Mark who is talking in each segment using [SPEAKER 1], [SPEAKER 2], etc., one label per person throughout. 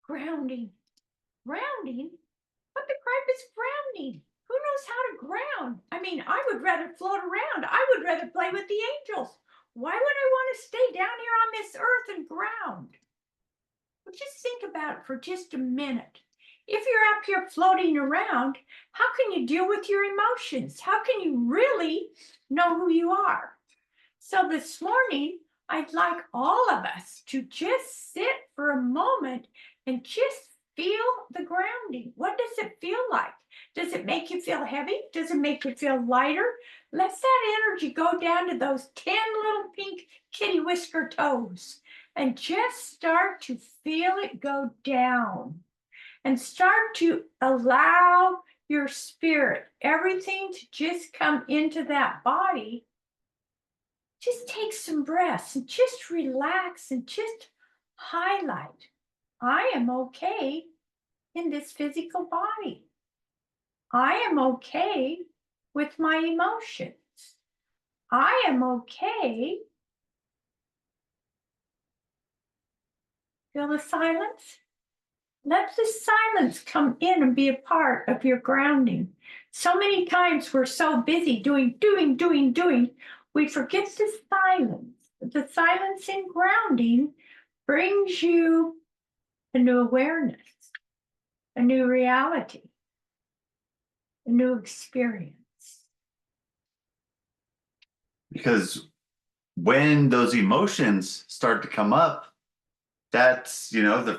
[SPEAKER 1] Grounding. Grounding? What the crap is grounding? Who knows how to ground? I mean, I would rather float around. I would rather play with the angels. Why would I want to stay down here on this earth and ground? Well, just think about it for just a minute. If you're up here floating around, how can you deal with your emotions? How can you really know who you are? So this morning, I'd like all of us to just sit for a moment and just feel the grounding. What does it feel like? Does it make you feel heavy? Does it make you feel lighter? Let that energy go down to those 10 little pink kitty whisker toes and just start to feel it go down and start to allow your spirit, everything to just come into that body. Just take some breaths and just relax and just highlight. I am okay in this physical body. I am okay with my emotions. I am okay. Feel the silence? Let the silence come in and be a part of your grounding. So many times we're so busy doing, we forget the silence. The silence in grounding brings you a new awareness, a new reality, a new experience.
[SPEAKER 2] Because when those emotions start to come up, that's the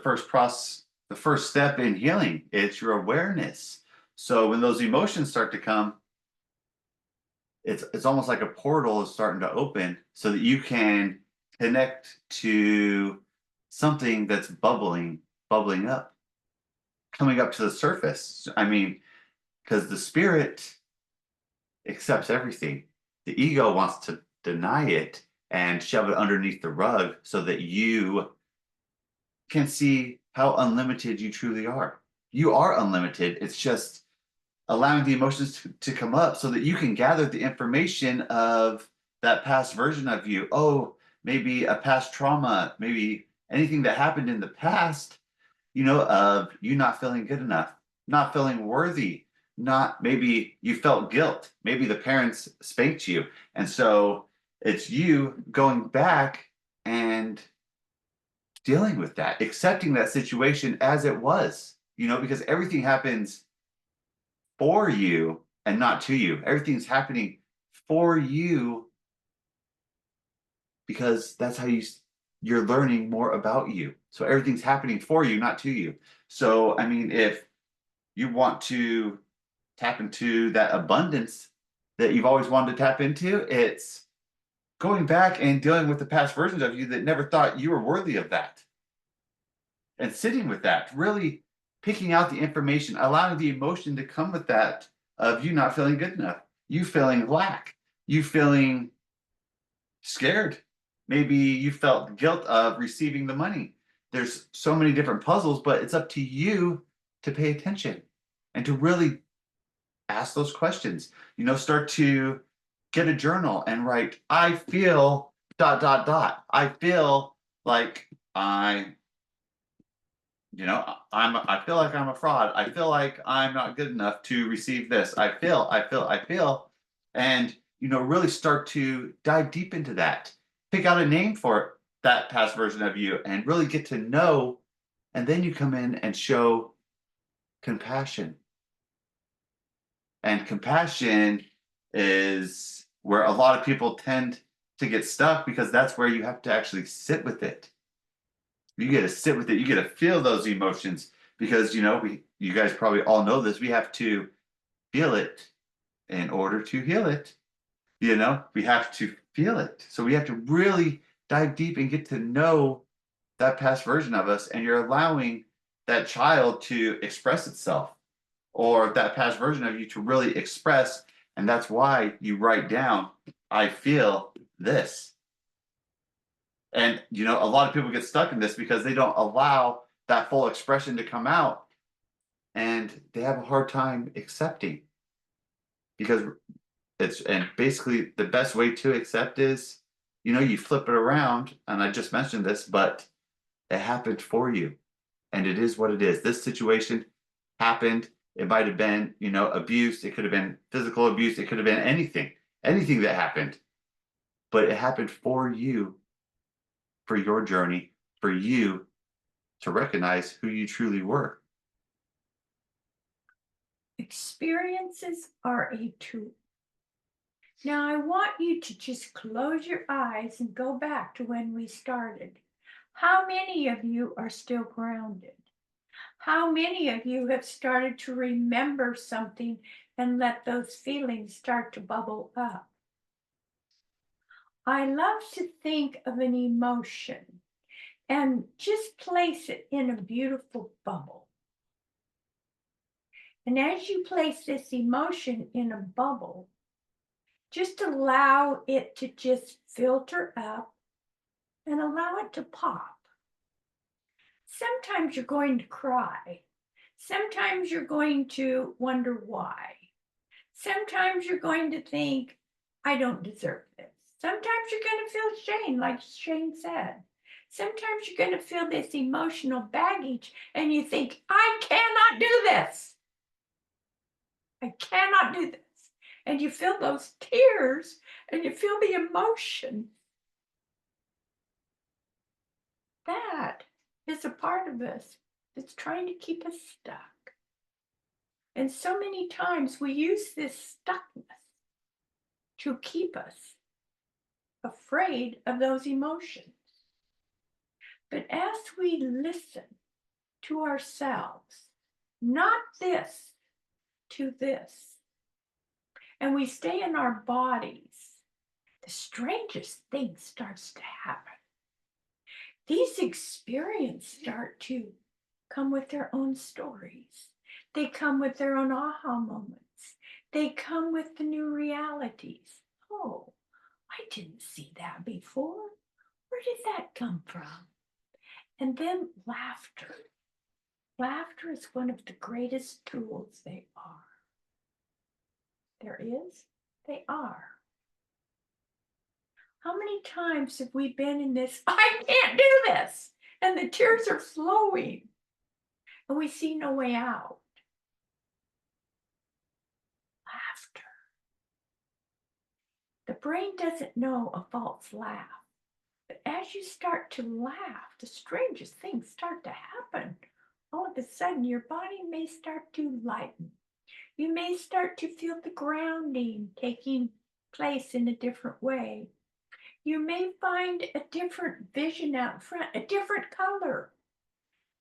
[SPEAKER 2] first step in healing. It's your awareness. So when those emotions start to come, it's almost like a portal is starting to open so that you can connect to something that's bubbling up, coming up to the surface. I mean, because the spirit accepts everything. The ego wants to deny it and shove it underneath the rug so that you can see how unlimited you truly are. You are unlimited. It's just allowing the emotions to come up so that you can gather the information of that past version of you. Oh, maybe a past trauma, maybe anything that happened in the past, of you not feeling good enough, not feeling worthy, not maybe you felt guilt, maybe the parents spanked you. And so it's you going back and dealing with that, accepting that situation as it was, because everything happens for you and not to you. Everything's happening for you because that's how you're learning more about you. So everything's happening for you, not to you. So, I mean, if you want to tap into that abundance that you've always wanted to tap into, it's going back and dealing with the past versions of you that never thought you were worthy of that. And sitting with that, really picking out the information, allowing the emotion to come with that of you not feeling good enough, you feeling lack, you feeling scared. Maybe you felt guilt of receiving the money. There's so many different puzzles, but it's up to you to pay attention and to really ask those questions. Start to get a journal and write, I feel ... I feel like I feel like I'm a fraud. I feel like I'm not good enough to receive this. I feel, and really start to dive deep into that. Pick out a name for that past version of you and really get to know. And then you come in and show compassion. And compassion is where a lot of people tend to get stuck because that's where you have to actually sit with it. You get to sit with it. You get to feel those emotions because, you guys probably all know this. We have to feel it in order to heal it. We have to feel it. So we have to really dive deep and get to know that past version of us. And you're allowing that child to express itself or that past version of you to really express. And that's why you write down, I feel this. And, a lot of people get stuck in this because they don't allow that full expression to come out and they have a hard time accepting because and basically the best way to accept is, you flip it around. And I just mentioned this, but it happened for you and it is what it is. This situation happened. It might have been, abuse. It could have been physical abuse. It could have been anything that happened. But it happened for you, for your journey, for you to recognize who you truly were.
[SPEAKER 1] Experiences are a tool. Now, I want you to just close your eyes and go back to when we started. How many of you are still grounded? How many of you have started to remember something and let those feelings start to bubble up? I love to think of an emotion and just place it in a beautiful bubble. And as you place this emotion in a bubble, just allow it to just filter up and allow it to pop. Sometimes you're going to cry. Sometimes you're going to wonder why. Sometimes you're going to think, I don't deserve this. Sometimes you're going to feel shame, like Shane said. Sometimes you're going to feel this emotional baggage and you think, I cannot do this. I cannot do this. And you feel those tears and you feel the emotion. That is a part of us that's trying to keep us stuck. And so many times we use this stuckness to keep us afraid of those emotions. But as we listen to ourselves, not this to this, and we stay in our bodies, the strangest thing starts to happen. These experiences start to come with their own stories. They come with their own aha moments. They come with the new realities. Oh, I didn't see that before. Where did that come from? And then laughter. Laughter is one of the greatest tools they are. There is, they are. How many times have we been in this, I can't do this, and the tears are flowing, and we see no way out? Laughter. The brain doesn't know a false laugh. But as you start to laugh, the strangest things start to happen. All of a sudden, your body may start to lighten. You may start to feel the grounding taking place in a different way. You may find a different vision out front, a different color.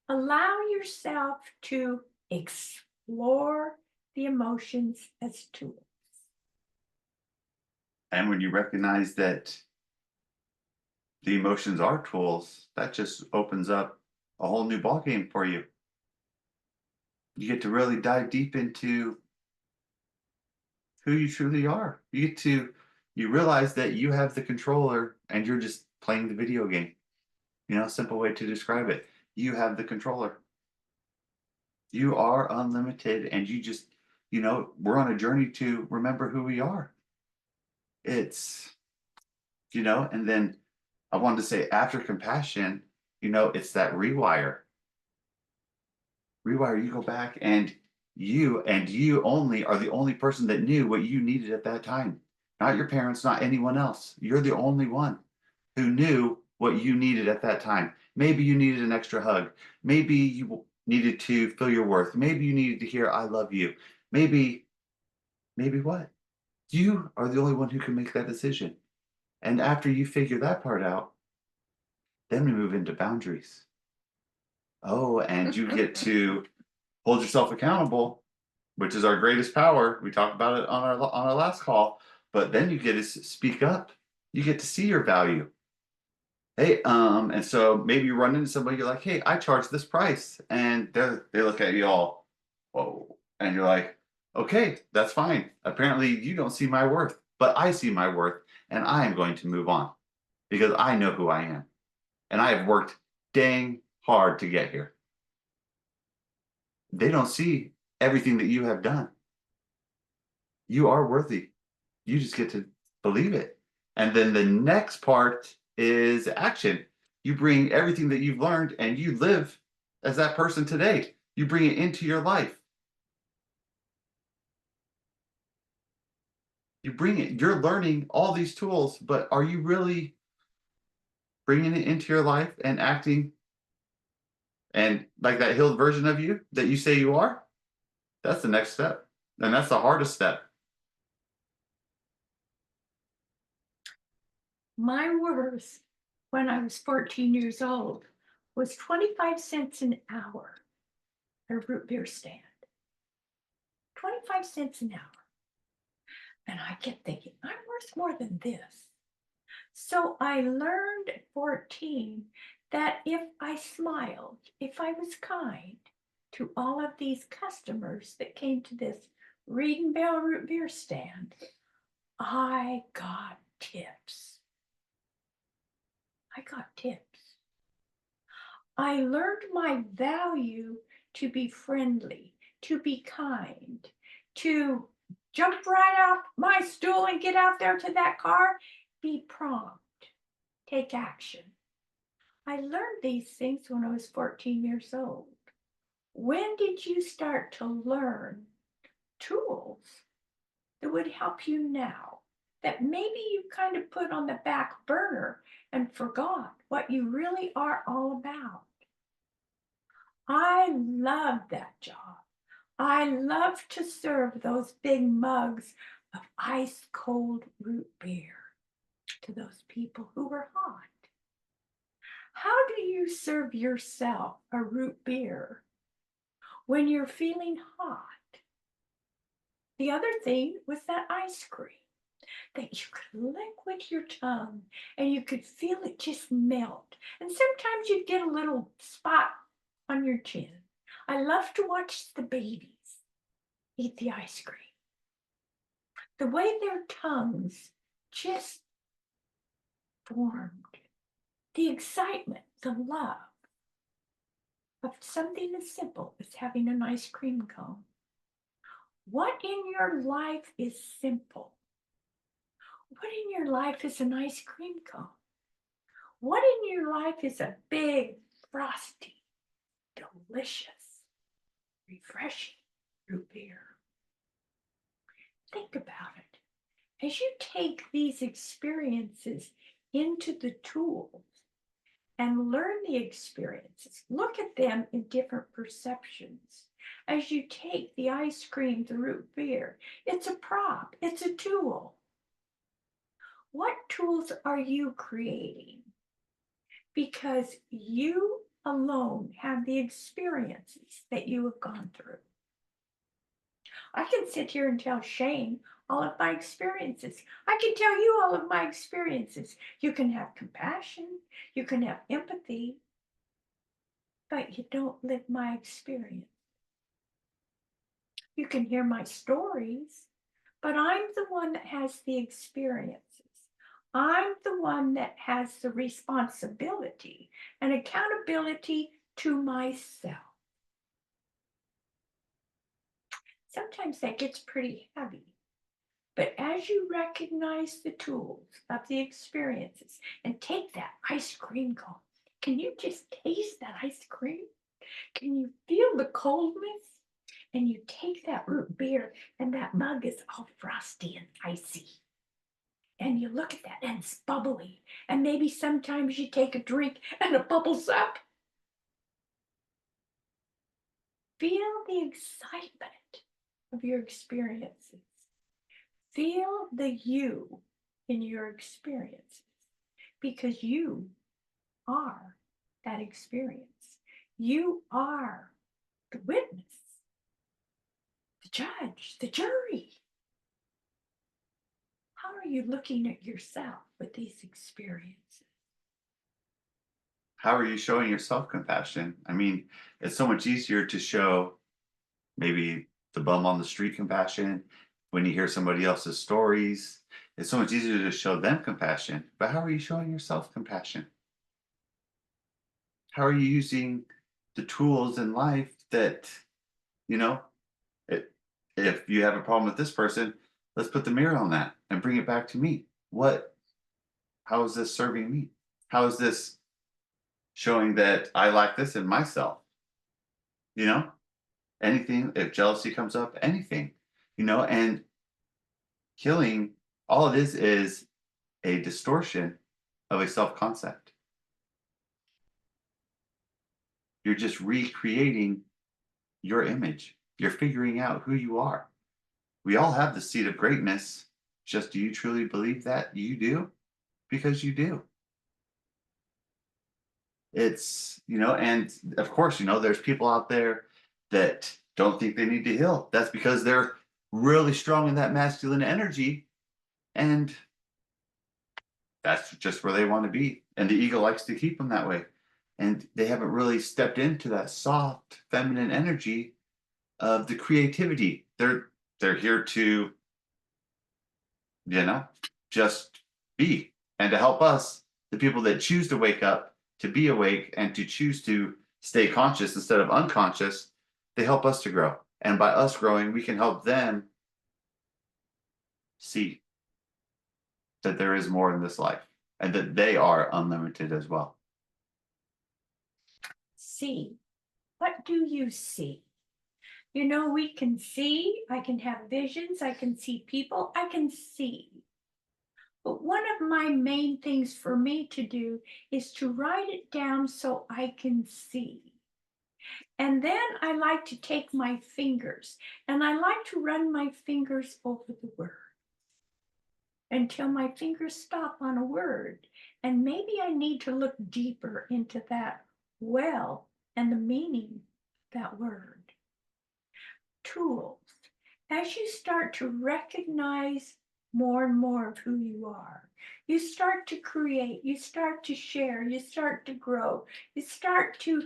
[SPEAKER 1] Allow yourself to explore the emotions as tools.
[SPEAKER 2] And when you recognize that the emotions are tools, that just opens up a whole new ballgame for you. You get to really dive deep into who you truly are. You realize that you have the controller and you're just playing the video game. Simple way to describe it. You have the controller. You are unlimited and we're on a journey to remember who we are. It's, and then I wanted to say after compassion, it's that rewire. You go back and you only are the only person that knew what you needed at that time. Not your parents, not anyone else. You're the only one who knew what you needed at that time. Maybe you needed an extra hug. Maybe you needed to feel your worth. Maybe you needed to hear I love you. Maybe what? You are the only one who can make that decision. And after you figure that part out, then we move into boundaries. Oh, and you get to hold yourself accountable, which is our greatest power. We talked about it on our last call, but then you get to speak up. You get to see your value. Hey, and so maybe you run into somebody, you're like, hey, I charge this price. And they look at you all, whoa. And you're like, okay, that's fine. Apparently you don't see my worth, but I see my worth and I am going to move on because I know who I am. And I have worked dang hard to get here. They don't see everything that you have done. You are worthy. You just get to believe it. And then the next part is action. You bring everything that you've learned and you live as that person today. You bring it into your life. You bring it. You're learning all these tools, but are you really bringing it into your life and acting and like that healed version of you that you say you are? That's the next step. And that's the hardest step.
[SPEAKER 1] My worth when I was 14 years old was 25 cents an hour at a root beer stand. 25 cents an hour. And I kept thinking, I'm worth more than this. So I learned at 14 that if I smiled, if I was kind to all of these customers that came to this Reed and Bell root beer stand, I got tips. I got tips. I learned my value to be friendly, to be kind, to jump right off my stool and get out there to that car, be prompt, take action. I learned these things when I was 14 years old. When did you start to learn tools that would help you now that maybe you kind of put on the back burner and forgot what you really are all about? I love that job. I love to serve those big mugs of ice cold root beer to those people who were hot. How do you serve yourself a root beer when you're feeling hot? The other thing was that ice cream that you could lick with your tongue and you could feel it just melt. And sometimes you'd get a little spot on your chin. I love to watch the babies eat the ice cream. The way their tongues just formed, the excitement, the love of something as simple as having an ice cream cone. What in your life is simple? What in your life is an ice cream cone? What in your life is a big, frosty, delicious, refreshing root beer? Think about it. As you take these experiences into the tools and learn the experiences, look at them in different perceptions. As you take the ice cream, the root beer, it's a prop, it's a tool. What tools are you creating? Because you alone have the experiences that you have gone through. I can sit here and tell Shane all of my experiences. I can tell you all of my experiences. You can have compassion, you can have empathy, but you don't live my experience. You can hear my stories, but I'm the one that has the experiences. I'm the one that has the responsibility and accountability to myself. Sometimes that gets pretty heavy. But as you recognize the tools of the experiences and take that ice cream cone, can you just taste that ice cream? Can you feel the coldness? And you take that root beer and that mug is all frosty and icy. And you look at that and it's bubbly. And maybe sometimes you take a drink and it bubbles up. Feel the excitement of your experiences. Feel the you in your experiences because you are that experience. You are the witness, the judge, the jury. How are you looking at yourself with these experiences?
[SPEAKER 2] How are you showing yourself compassion? I mean, it's so much easier to show maybe the bum on the street compassion when you hear somebody else's stories. It's so much easier to show them compassion. But how are you showing yourself compassion? How are you using the tools in life that, you know, it, if you have a problem with this person, let's put the mirror on that and bring it back to me. How is this serving me? How is this showing that I lack this in myself? you know, anything, if jealousy comes up, anything, and healing, all it is a distortion of a self concept. You're just recreating your image. You're figuring out who you are. We all have the seed of greatness. Just do you truly believe that you do? Because you do. And of course, there's people out there that don't think they need to heal. That's because they're really strong in that masculine energy, and that's just where they want to be. And the ego likes to keep them that way. And they haven't really stepped into that soft feminine energy of the creativity. They're here to, you know, just be, and to help us, the people that choose to wake up, to be awake, and to choose to stay conscious instead of unconscious. They help us to grow. And by us growing, we can help them see that there is more in this life and that they are unlimited as well.
[SPEAKER 1] See. What do you see? We can see, I can have visions, I can see people, I can see. But one of my main things for me to do is to write it down so I can see. And then I like to take my fingers and I like to run my fingers over the word until my fingers stop on a word. And maybe I need to look deeper into that well and the meaning of that word. Tools. As you start to recognize more and more of who you are, you start to create, you start to share, you start to grow, you start to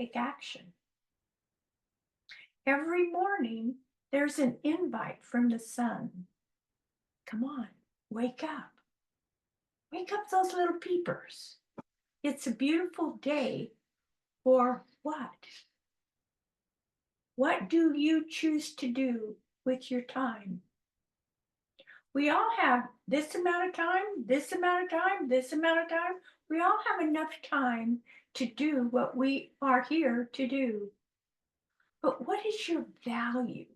[SPEAKER 1] take action. Every morning, there's an invite from the sun. Come on, wake up. Wake up those little peepers. It's a beautiful day for what? What do you choose to do with your time? We all have this amount of time, this amount of time, this amount of time. We all have enough time to do what we are here to do. But what is your value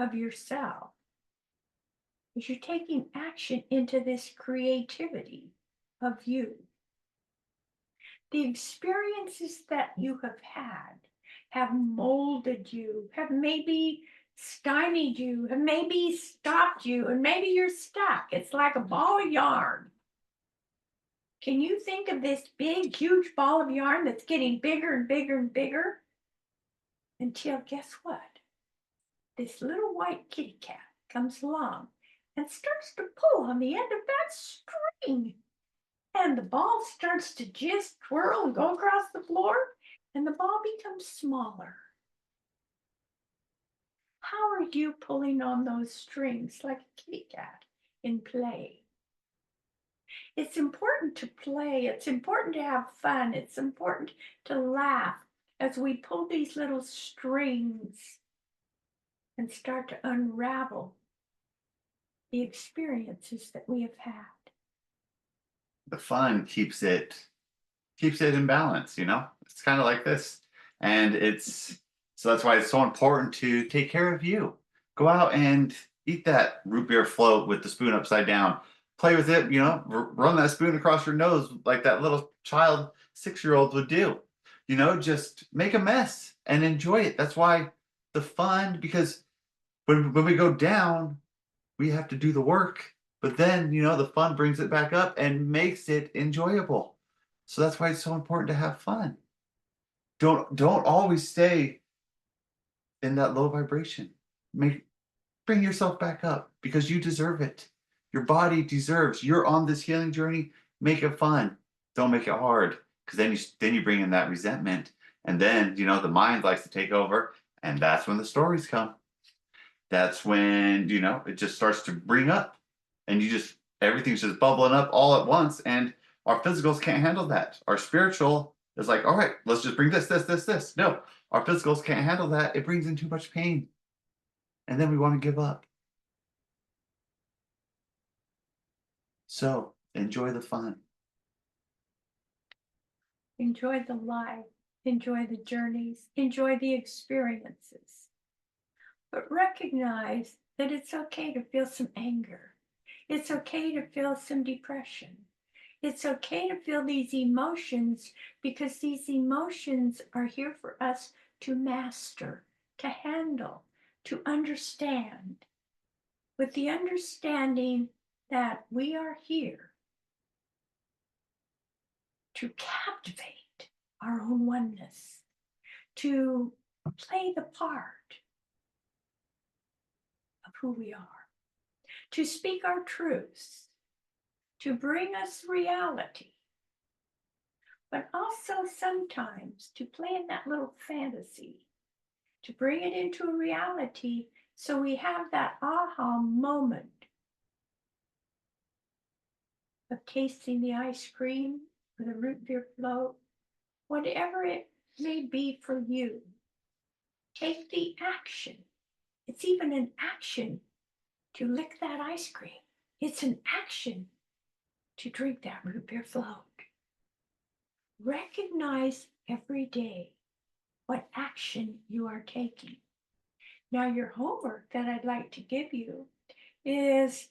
[SPEAKER 1] of yourself? Is you're taking action into this creativity of you. The experiences that you have molded you, have maybe stymied you, have maybe stopped you, and maybe you're stuck. It's like a ball of yarn. Can you think of this big, huge ball of yarn that's getting bigger and bigger and bigger? Until, guess what? This little white kitty cat comes along and starts to pull on the end of that string. And the ball starts to just twirl and go across the floor, and the ball becomes smaller. How are you pulling on those strings like a kitty cat in play? It's important to play. It's important to have fun. It's important to laugh as we pull these little strings and start to unravel the experiences that we have had.
[SPEAKER 2] The fun keeps it in balance. It's kind of like this. And it's so that's why it's so important to take care of you. Go out and eat that root beer float with the spoon upside down. Play with it, run that spoon across your nose like that little child 6-year-old would do. Just make a mess and enjoy it. That's why the fun, because when we go down, we have to do the work. But then, the fun brings it back up and makes it enjoyable. So that's why it's so important to have fun. Don't always stay in that low vibration. Bring yourself back up because you deserve it. Your body deserves. You're on this healing journey. Make it fun. Don't make it hard, because then you bring in that resentment, and then the mind likes to take over, and that's when the stories come. That's when it just starts to bring up, and everything's just bubbling up all at once, and our physicals can't handle that. Our spiritual is like, all right, let's just bring this. No, our physicals can't handle that. It brings in too much pain, and then we want to give up. So enjoy the fun.
[SPEAKER 1] Enjoy the life. enjoy the journeys, enjoy the experiences, but recognize that it's okay to feel some anger. It's okay to feel some depression. It's okay to feel these emotions because these emotions are here for us to master, to handle, to understand, with the understanding that we are here to captivate our own oneness, to play the part of who we are, to speak our truths, to bring us reality, but also sometimes to play in that little fantasy, to bring it into a reality so we have that aha moment of tasting the ice cream or the root beer float, whatever it may be for you. Take the action. It's even an action to lick that ice cream. It's an action to drink that root beer float. Recognize every day what action you are taking. Now, your homework that I'd like to give you is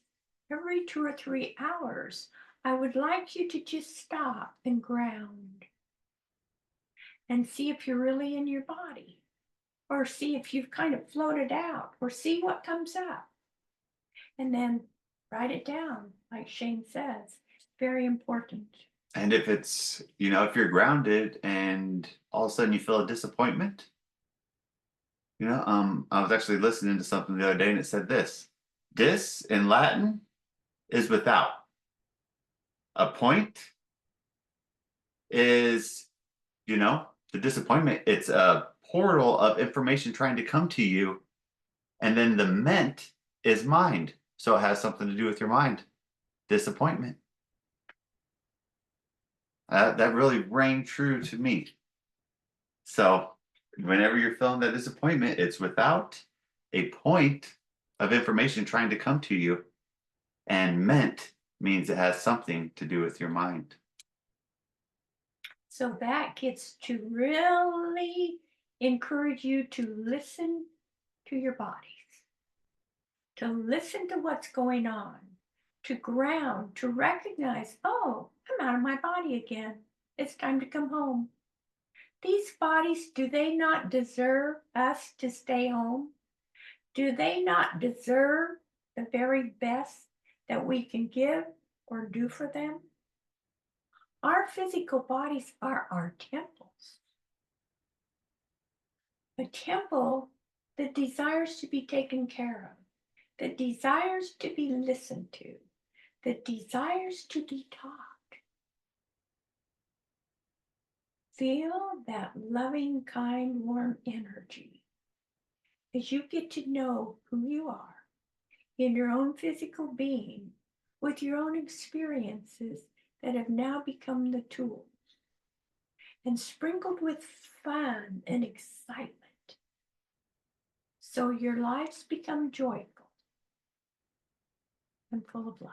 [SPEAKER 1] every 2 or 3 hours, I would like you to just stop and ground and see if you're really in your body, or see if you've kind of floated out, or see what comes up. And then write it down, like Shane says. Very important.
[SPEAKER 2] And if it's, if you're grounded and all of a sudden you feel a disappointment, I was actually listening to something the other day and it said this: dis in Latin is without. A point is, the disappointment. It's a portal of information trying to come to you. And then the ment is mind. So it has something to do with your mind. Disappointment. That really rang true to me. So whenever you're feeling that disappointment, it's without a point of information trying to come to you. And ment means it has something to do with your mind.
[SPEAKER 1] So that gets to really encourage you to listen to your bodies, to listen to what's going on, to ground, to recognize, oh, I'm out of my body again. It's time to come home. These bodies, do they not deserve us to stay home? Do they not deserve the very best that we can give or do for them? Our physical bodies are our temples. A temple that desires to be taken care of, that desires to be listened to, that desires to be taught. Feel that loving, kind, warm energy as you get to know who you are in your own physical being with your own experiences that have now become the tools and sprinkled with fun and excitement. So your lives become joyful and full of life.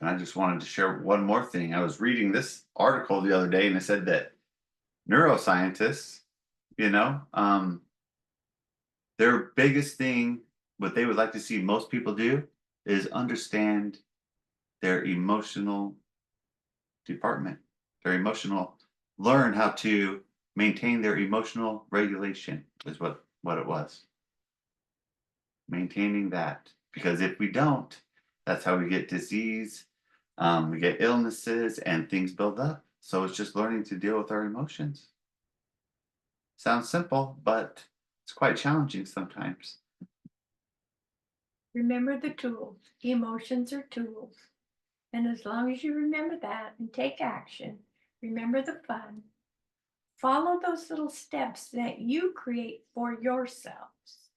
[SPEAKER 2] And I just wanted to share one more thing. I was reading this article the other day and it said that neuroscientists, you know, their biggest thing, what they would like to see most people do is understand their emotional department, learn how to maintain their emotional regulation is what it was. Maintaining that. Because if we don't, that's how we get disease, we get illnesses and things build up. So it's just learning to deal with our emotions. Sounds simple, but it's quite challenging sometimes.
[SPEAKER 1] Remember the tools. Emotions are tools. And as long as you remember that and take action, remember the fun, follow those little steps that you create for yourselves.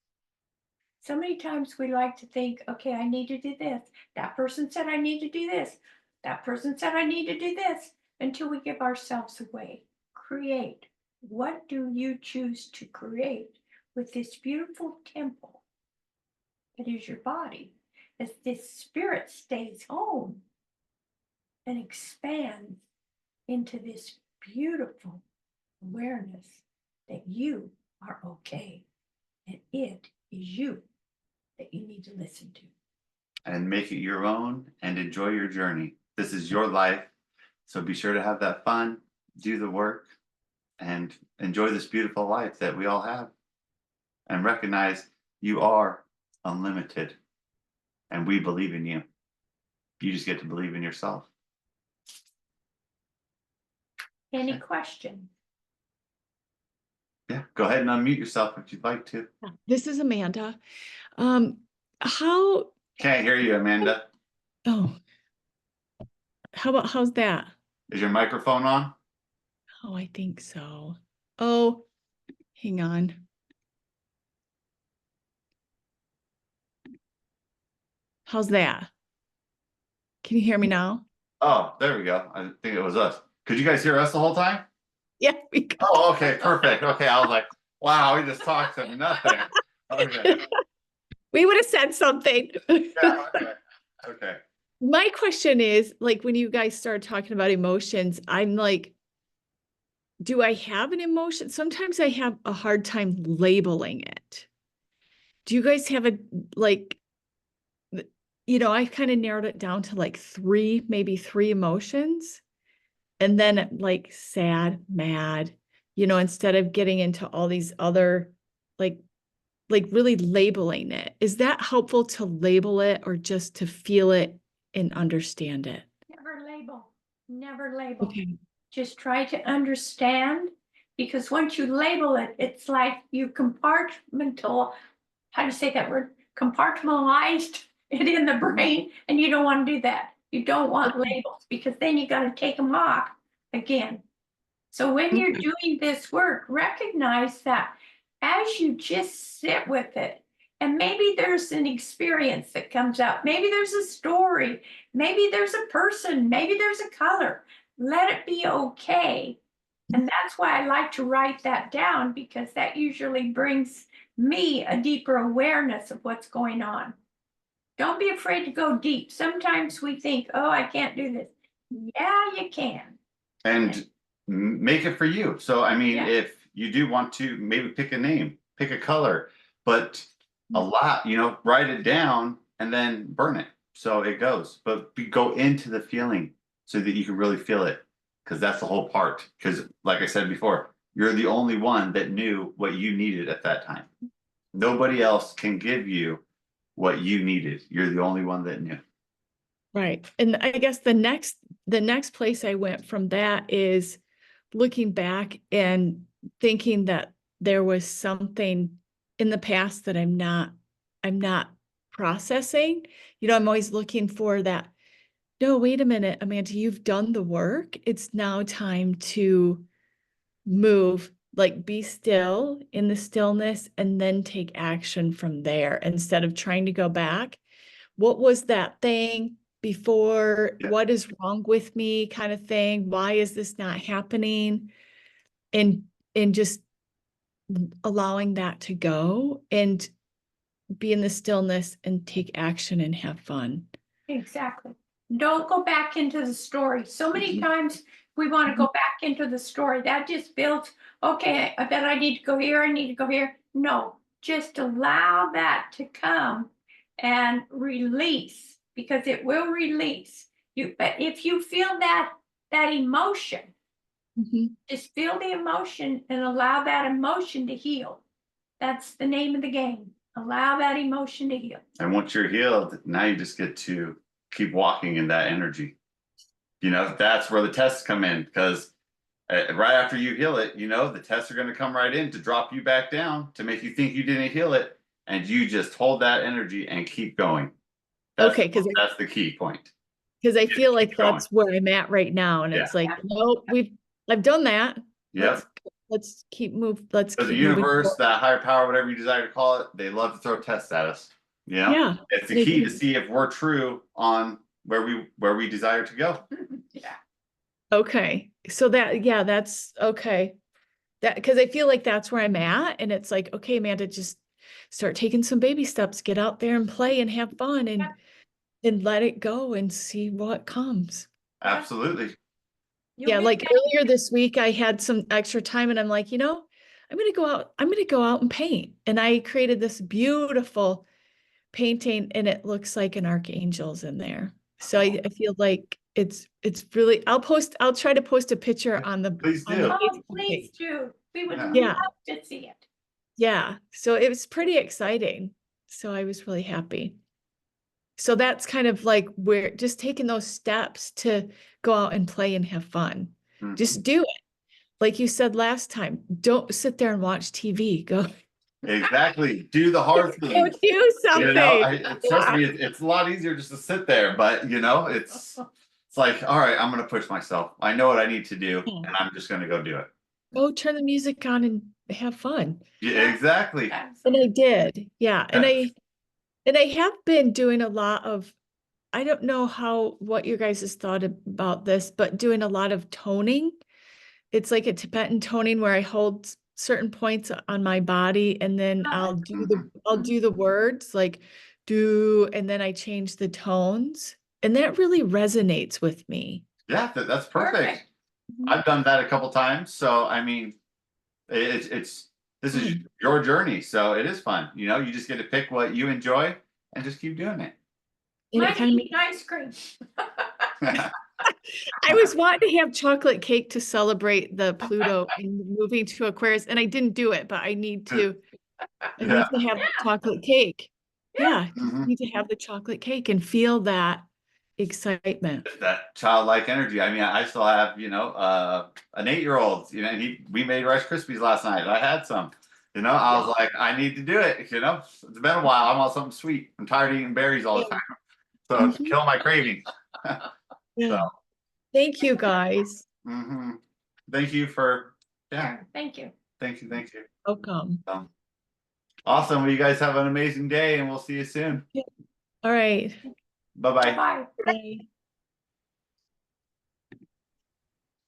[SPEAKER 1] So many times we like to think, okay, I need to do this. That person said I need to do this. That person said I need to do this, until we give ourselves away. Create. What do you choose to create with this beautiful temple that is your body, as this spirit stays home and expands into this beautiful awareness that you are okay. And it is you that you need to listen to.
[SPEAKER 2] And make it your own and enjoy your journey. This is your life. So be sure to have that fun, do the work, and enjoy this beautiful life that we all have. And recognize you are unlimited. And we believe in you. You just get to believe in yourself.
[SPEAKER 1] Any questions?
[SPEAKER 2] Yeah, go ahead and unmute yourself if you'd like to.
[SPEAKER 3] This is Amanda. How,
[SPEAKER 2] Can't hear you, Amanda.
[SPEAKER 3] oh, how's that?
[SPEAKER 2] Is your microphone on?
[SPEAKER 3] Oh, I think so. Oh, hang on. How's that? Can you hear me now?
[SPEAKER 2] Oh, there we go. I think it was us. Could you guys hear us the whole time?
[SPEAKER 3] Yeah, we got
[SPEAKER 2] Oh, okay, perfect. Okay, I was like, wow, we just talked to nothing. Okay.
[SPEAKER 3] we would have said something.
[SPEAKER 2] Yeah, okay. Okay.
[SPEAKER 3] My question is, like, when you guys started talking about emotions, I'm like, do I have an emotion? Sometimes I have a hard time labeling it. Do you guys have like, I kind of narrowed it down to like maybe three emotions. And then like sad, mad, instead of getting into all these other, like really labeling it. Is that helpful to label it or just to feel it and understand it?
[SPEAKER 1] Never label. Never label.
[SPEAKER 3] Okay.
[SPEAKER 1] Just try to understand, because once you label it, it's like you how do you say that word? Compartmentalized it in the brain, and you don't want to do that. You don't want
[SPEAKER 3] Okay.
[SPEAKER 1] labels, because then you got to take them off again. So when you're
[SPEAKER 3] Okay.
[SPEAKER 1] doing this work, recognize that as you just sit with it, and maybe there's an experience that comes up, maybe there's a story, maybe there's a person, maybe there's a color. Let it be okay. And that's why I like to write that down, because that usually brings me a deeper awareness of what's going on. Don't be afraid to go deep. Sometimes we think, oh, I can't do this. Yeah, you can.
[SPEAKER 2] And make it for you. So, I mean,
[SPEAKER 1] Yeah.
[SPEAKER 2] if you do want to maybe pick a name, pick a color, but a lot, write it down and then burn it. So it goes, but go into the feeling so that you can really feel it. Because that's the whole part. Because, like I said before, you're the only one that knew what you needed at that time. Nobody else can give you what you needed. You're the only one that knew.
[SPEAKER 3] Right. And I guess the next place I went from that is looking back and thinking that there was something in the past that I'm not processing. I'm always looking for that. No, wait a minute, Amanda, you've done the work. It's now time to move, like be still in the stillness and then take action from there instead of trying to go back. What was that thing before?
[SPEAKER 2] Yeah.
[SPEAKER 3] What is wrong with me kind of thing? Why is this not happening? And just allowing that to go and be in the stillness and take action and have fun.
[SPEAKER 1] Exactly. Don't go back into the story. So many times we want to go back into the story. That just builds, okay, I bet I need to go here, I need to go here. No, just allow that to come and release, because it will release. But if you feel that emotion, just feel the emotion and allow that emotion to heal. That's the name of the game. Allow that emotion to heal.
[SPEAKER 2] And once you're healed, now you just get to keep walking in that energy. That's where the tests come in, because right after you heal it, the tests are going to come right in to drop you back down to make you think you didn't heal it. And you just hold that energy and keep going.
[SPEAKER 3] Okay, because
[SPEAKER 2] that's the key point.
[SPEAKER 3] Because I feel like that's where I'm at right now. And it's like, no, I've done that.
[SPEAKER 2] Yep.
[SPEAKER 3] Let's keep moving. Let's keep
[SPEAKER 2] the
[SPEAKER 3] moving
[SPEAKER 2] universe,
[SPEAKER 3] forward.
[SPEAKER 2] that higher power, whatever you desire to call it, they love to throw tests at us.
[SPEAKER 3] Yeah.
[SPEAKER 2] It's the key to see if we're true on where we desire to go.
[SPEAKER 1] Yeah.
[SPEAKER 3] Okay. So that's okay. That, because I feel like that's where I'm at. And it's like, okay, Amanda, just start taking some baby steps, get out there and play and have fun and let it go and see what comes.
[SPEAKER 2] Absolutely.
[SPEAKER 3] Yeah, like earlier this week, I had some extra time and I'm like, I'm going to go out and paint. And I created this beautiful painting and it looks like an archangel's in there. So I feel like it's really, I'll try to post a picture on the
[SPEAKER 2] Please
[SPEAKER 3] on the
[SPEAKER 2] do.
[SPEAKER 1] Oh,
[SPEAKER 3] Facebook
[SPEAKER 1] please
[SPEAKER 3] page.
[SPEAKER 1] do. We would
[SPEAKER 3] Yeah.
[SPEAKER 1] love to see it.
[SPEAKER 3] Yeah. So it was pretty exciting. So I was really happy. So that's kind of like we're just taking those steps to go out and play and have fun.
[SPEAKER 2] Mhm.
[SPEAKER 3] Just do it. Like you said last time, don't sit there and watch TV. Go
[SPEAKER 2] Exactly. Do the hard
[SPEAKER 3] go
[SPEAKER 2] things.
[SPEAKER 3] do something.
[SPEAKER 2] You know, trust me, it's a lot easier just to sit there, but it's like, all right, I'm gonna push myself. I know what I need to do,
[SPEAKER 3] Yeah.
[SPEAKER 2] and I'm just gonna go do it.
[SPEAKER 3] Go turn the music on and have fun.
[SPEAKER 2] Yeah, exactly.
[SPEAKER 3] And I did. Yeah. And
[SPEAKER 2] Yeah.
[SPEAKER 3] I have been doing a lot of, I don't know what you guys has thought about this, but doing a lot of toning. It's like a Tibetan toning where I hold certain points on my body and then I'll do the words like do, and then I change the tones. And that really resonates with me.
[SPEAKER 2] Yeah, that's perfect.
[SPEAKER 1] Perfect.
[SPEAKER 2] I've done that a couple times, so I mean, it's this is
[SPEAKER 3] Fun.
[SPEAKER 2] your journey, so it is fun. You just get to pick what you enjoy and just keep doing it.
[SPEAKER 3] And it
[SPEAKER 1] Mine
[SPEAKER 3] kind of
[SPEAKER 1] eating ice cream.
[SPEAKER 3] I was wanting to have chocolate cake to celebrate the Pluto and moving to Aquarius, and I didn't do it, but I need to. I
[SPEAKER 2] Yeah.
[SPEAKER 3] need to have the chocolate cake. Yeah,
[SPEAKER 2] Mhm.
[SPEAKER 3] need to have the chocolate cake and feel that excitement.
[SPEAKER 2] That childlike energy. I mean, I still have, an 8-year-old, and we made Rice Krispies last night. I had some. I was like, I need to do it. It's been a while. I want something sweet. I'm tired of eating berries all the time. So it's
[SPEAKER 3] Mhm.
[SPEAKER 2] killing my craving.
[SPEAKER 3] Yeah. Thank you guys.
[SPEAKER 2] Mhm. Thank you for, yeah,
[SPEAKER 1] Thank you.
[SPEAKER 2] thank you.
[SPEAKER 3] Welcome.
[SPEAKER 2] Awesome. Well, you guys have an amazing day and we'll see you soon.
[SPEAKER 3] All right.
[SPEAKER 2] Bye-bye.
[SPEAKER 1] Bye.
[SPEAKER 3] Bye.